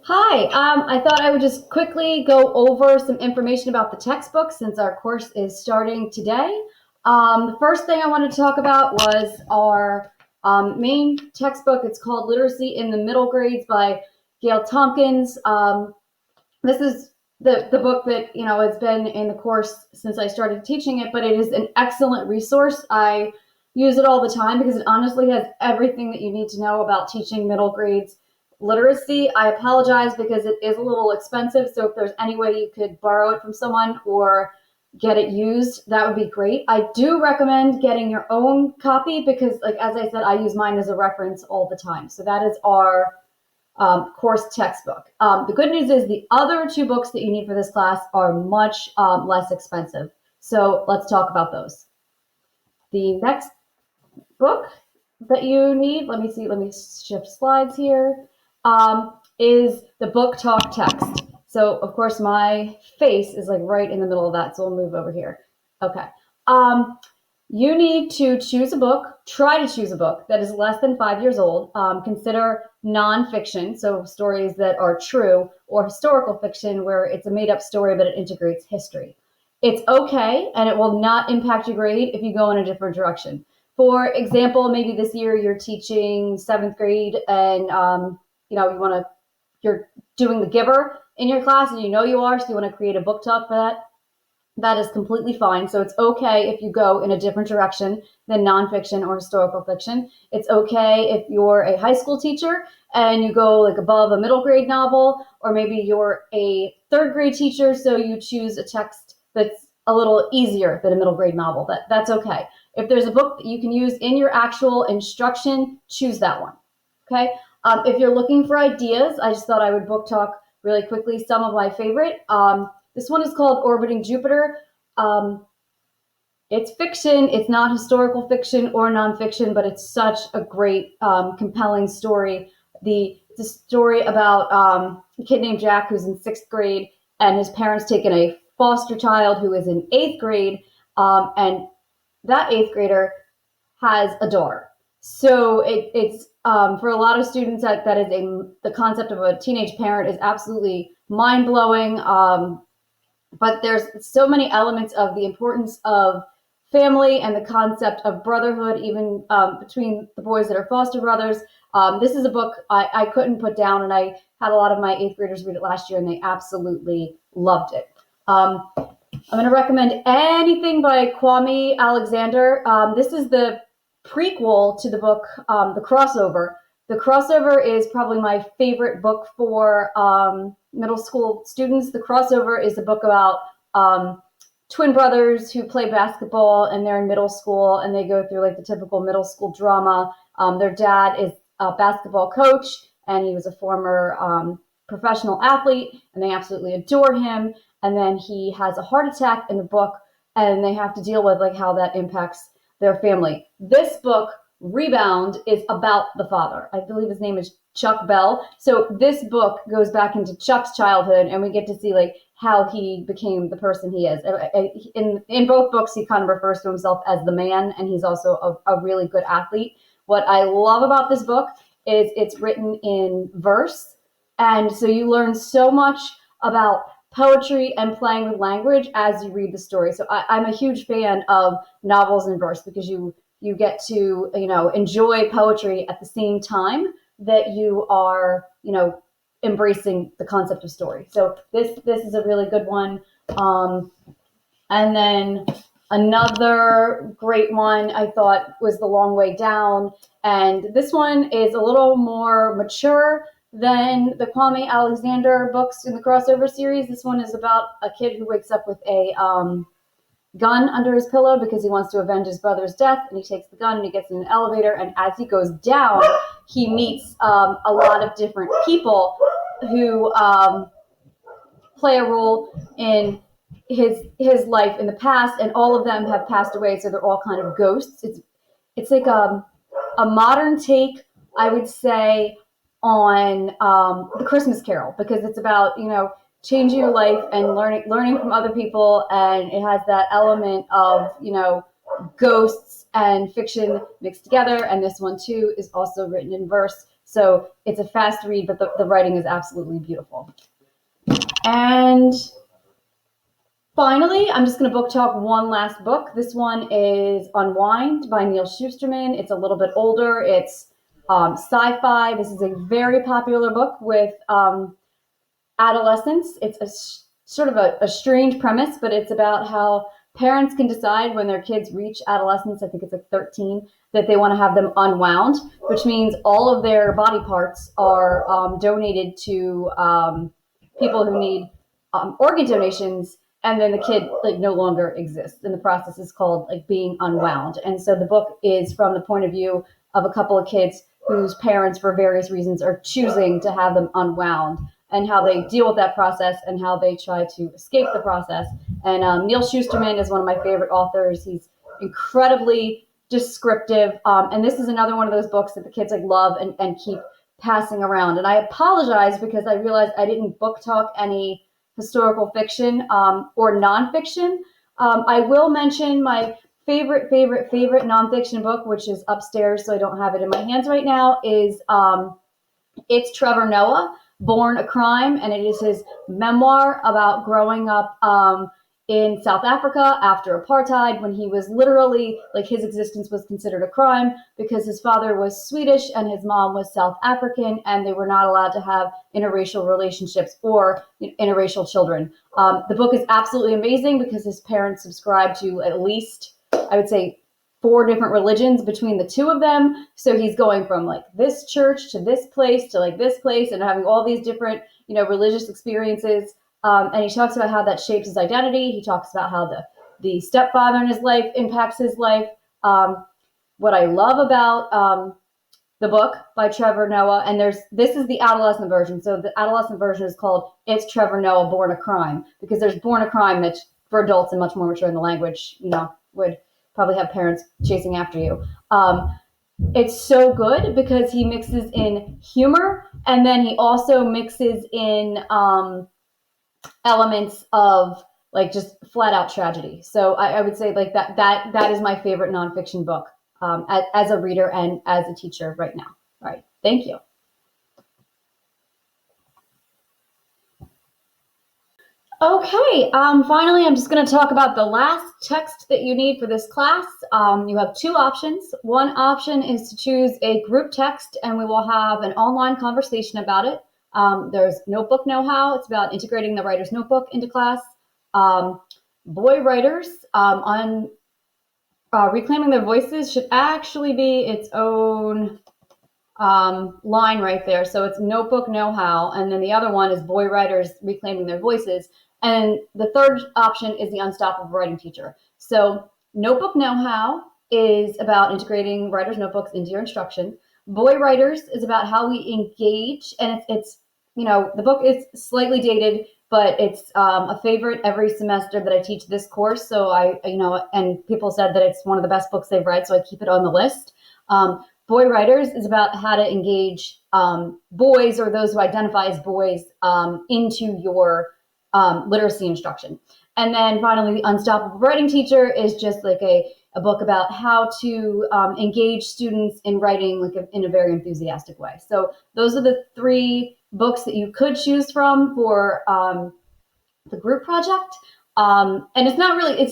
Hi, I thought I would just quickly go over some information about the textbook since our course is starting today. The first thing I wanted to talk about was our main textbook. It's called Literacy in the Middle Grades by Gail Tompkins. This is the book that has been in the course since I started teaching it, but it is an excellent resource. I use it all the time because it honestly has everything that you need to know about teaching middle grades literacy. I apologize because it is a little expensive, so if there's any way you could borrow it from someone or get it used, that would be great. I do recommend getting your own copy because, like as I said, I use mine as a reference all the time. So that is our course textbook. The good news is the other two books that you need for this class are much less expensive. So let's talk about those. The next book that you need, let me shift slides here, is the Book Talk text. So of course my face is like right in the middle of that, so we'll move over here. Okay. You need to choose a book, try to choose a book that is less than 5 years old. Consider nonfiction, so stories that are true, or historical fiction where it's a made up story but it integrates history. It's okay, and it will not impact your grade if you go in a different direction. For example, maybe this year you're teaching seventh grade and you're doing The Giver in your class and you are, so you want to create a book talk for that. That is completely fine. So it's okay if you go in a different direction than nonfiction or historical fiction. It's okay if you're a high school teacher and you go like above a middle grade novel, or maybe you're a third grade teacher, so you choose a text that's a little easier than a middle grade novel. That's okay. If there's a book that you can use in your actual instruction, choose that one. Okay. If you're looking for ideas, I just thought I would book talk really quickly some of my favorite. This one is called Orbiting Jupiter. It's fiction. It's not historical fiction or nonfiction, but it's such a great, compelling story. The story about a kid named Jack who's in sixth grade, and his parents take in a foster child who is in eighth grade, and that eighth grader has a daughter. So it's for a lot of students that is the concept of a teenage parent is absolutely mind blowing. But there's so many elements of the importance of family and the concept of brotherhood, even between the boys that are foster brothers. This is a book I couldn't put down, and I had a lot of my eighth graders read it last year, and they absolutely loved it. I'm going to recommend anything by Kwame Alexander. This is the prequel to the book, The Crossover. The Crossover is probably my favorite book for middle school students. The Crossover is a book about twin brothers who play basketball, and they're in middle school, and they go through like the typical middle school drama. Their dad is a basketball coach, and he was a former professional athlete, and they absolutely adore him. And then he has a heart attack in the book, and they have to deal with like how that impacts their family. This book, Rebound, is about the father. I believe his name is Chuck Bell. So this book goes back into Chuck's childhood, and we get to see like how he became the person he is. In both books, he kind of refers to himself as the man, and he's also a really good athlete. What I love about this book is it's written in verse, and so you learn so much about poetry and playing with language as you read the story. So I'm a huge fan of novels in verse because you get to enjoy poetry at the same time that you are embracing the concept of story. So this is a really good one. And then another great one I thought was The Long Way Down, and this one is a little more mature than the Kwame Alexander books in the crossover series. This one is about a kid who wakes up with a gun under his pillow because he wants to avenge his brother's death, and he takes the gun and he gets in an elevator, and as he goes down he meets a lot of different people who play a role in his life in the past, and all of them have passed away, so they're all kind of ghosts. It's like a modern take, I would say, on the Christmas Carol, because it's about changing your life and learning from other people, and it has that element of ghosts and fiction mixed together. And this one too is also written in verse, So it's a fast read, but the writing is absolutely beautiful. And finally, I'm just going to book talk one last book. This one is Unwind by Neal Shusterman. It's a little bit older. It's sci-fi. This is a very popular book with adolescents. It's sort of a strange premise, but it's about how parents can decide when their kids reach adolescence, I think it's like 13, that they want to have them unwound, which means all of their body parts are donated to people who need organ donations, and then the kid like no longer exists. And the process is called like being unwound. And so the book is from the point of view of a couple of kids whose parents, for various reasons, are choosing to have them unwound, and how they deal with that process and how they try to escape the process. And Neal Shusterman is one of my favorite authors. He's incredibly descriptive. And this is another one of those books that the kids like love and keep passing around. And I apologize because I realized I didn't book talk any historical fiction or nonfiction. I will mention my favorite nonfiction book, which is upstairs, so I don't have it in my hands right now, is It's Trevor Noah, Born a Crime, and it is his memoir about growing up in South Africa after apartheid, when he was literally, like, his existence was considered a crime because his father was Swedish and his mom was South African, and they were not allowed to have interracial relationships or interracial children. The book is absolutely amazing because his parents subscribe to at least, I would say, 4 different religions between the two of them. So he's going from like this church to this place to like this place and having all these different, religious experiences. And he talks about how that shapes his identity. He talks about how the stepfather in his life impacts his life. What I love about the book by Trevor Noah, and this is the adolescent version. So the adolescent version is called It's Trevor Noah, Born a Crime, because there's Born a Crime that's for adults and much more mature in the language, would probably have parents chasing after you. It's so good because he mixes in humor, and then he also mixes in elements of like just flat out tragedy. So I would say like that is my favorite nonfiction book as a reader and as a teacher right now. All right. Thank you. Okay, finally, I'm just going to talk about the last text that you need for this class. You have 2 options. One option is to choose a group text, and we will have an online conversation about it. There's Notebook Know-How. It's about integrating the writer's notebook into class. Boy Writers on Reclaiming Their Voices should actually be its own line right there. So it's Notebook Know-How, and then the other one is Boy Writers Reclaiming Their Voices. And the third option is the Unstoppable Writing Teacher. So Notebook Know-How is about integrating writers' notebooks into your instruction. Boy Writers is about how we engage, and it's the book is slightly dated, but it's a favorite every semester that I teach this course. So and people said that it's one of the best books they've read, so I keep it on the list. Boy Writers is about how to engage boys or those who identify as boys into your literacy instruction. And then finally, the Unstoppable Writing Teacher is just like a book about how to engage students in writing in a very enthusiastic way. So those are the 3 books that you could choose from for the group project. And it's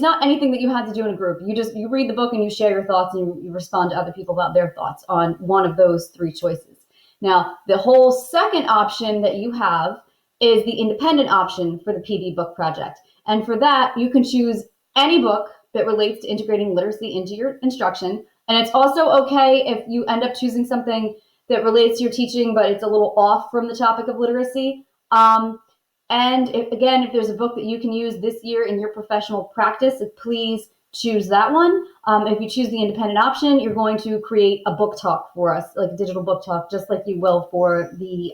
not anything that you have to do in a group. You read the book and you share your thoughts, and you respond to other people about their thoughts on one of those 3 choices. Now, the whole second option that you have is the independent option for the PD book project. And for that, you can choose any book that relates to integrating literacy into your instruction. And it's also okay if you end up choosing something that relates to your teaching, but it's a little off from the topic of literacy. And if there's a book that you can use this year in your professional practice, please choose that one. If you choose the independent option, you're going to create a book talk for us, like a digital book talk, just like you will for the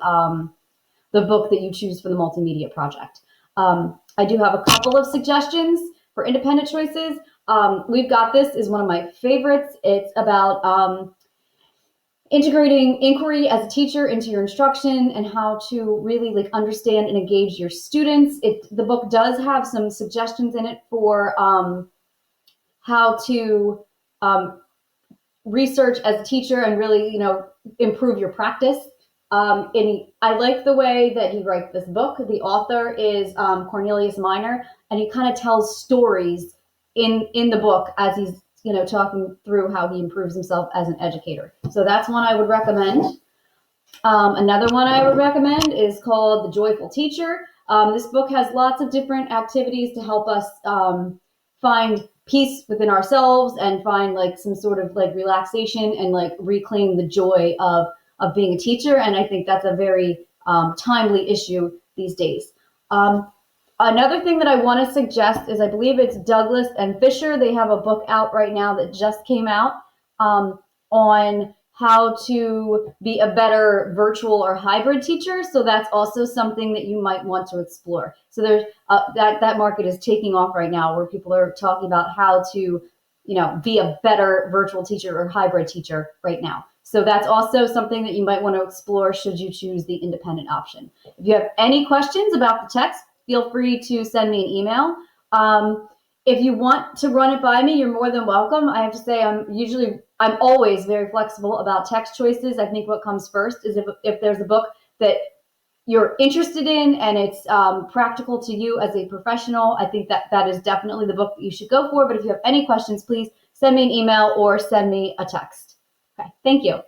book that you choose for the multimedia project. I do have a couple of suggestions for independent choices. We've Got This is one of my favorites. It's about integrating inquiry as a teacher into your instruction and how to really understand and engage your students. The book does have some suggestions in it for how to research as a teacher and really, improve your practice. I like the way that he writes this book. The author is Cornelius Minor, and he kind of tells stories in the book as he's talking through how he improves himself as an educator. So that's one I would recommend. Another one I would recommend is called The Joyful Teacher. This book has lots of different activities to help us find peace within ourselves and find like some sort of like relaxation and like reclaim the joy of being a teacher. And I think that's a very timely issue these days. Another thing that I want to suggest is I believe it's Douglas and Fisher. They have a book out right now that just came out on how to be a better virtual or hybrid teacher. So that's also something that you might want to explore. So there's that market is taking off right now, where people are talking about how to, be a better virtual teacher or hybrid teacher right now. So that's also something that you might want to explore should you choose the independent option. If you have any questions about the text, feel free to send me an email. If you want to run it by me, you're more than welcome. I have to say I'm always very flexible about text choices. I think what comes first is if there's a book that you're interested in and it's practical to you as a professional, I think that is definitely the book that you should go for. But if you have any questions, please send me an email or send me a text. Okay, thank you.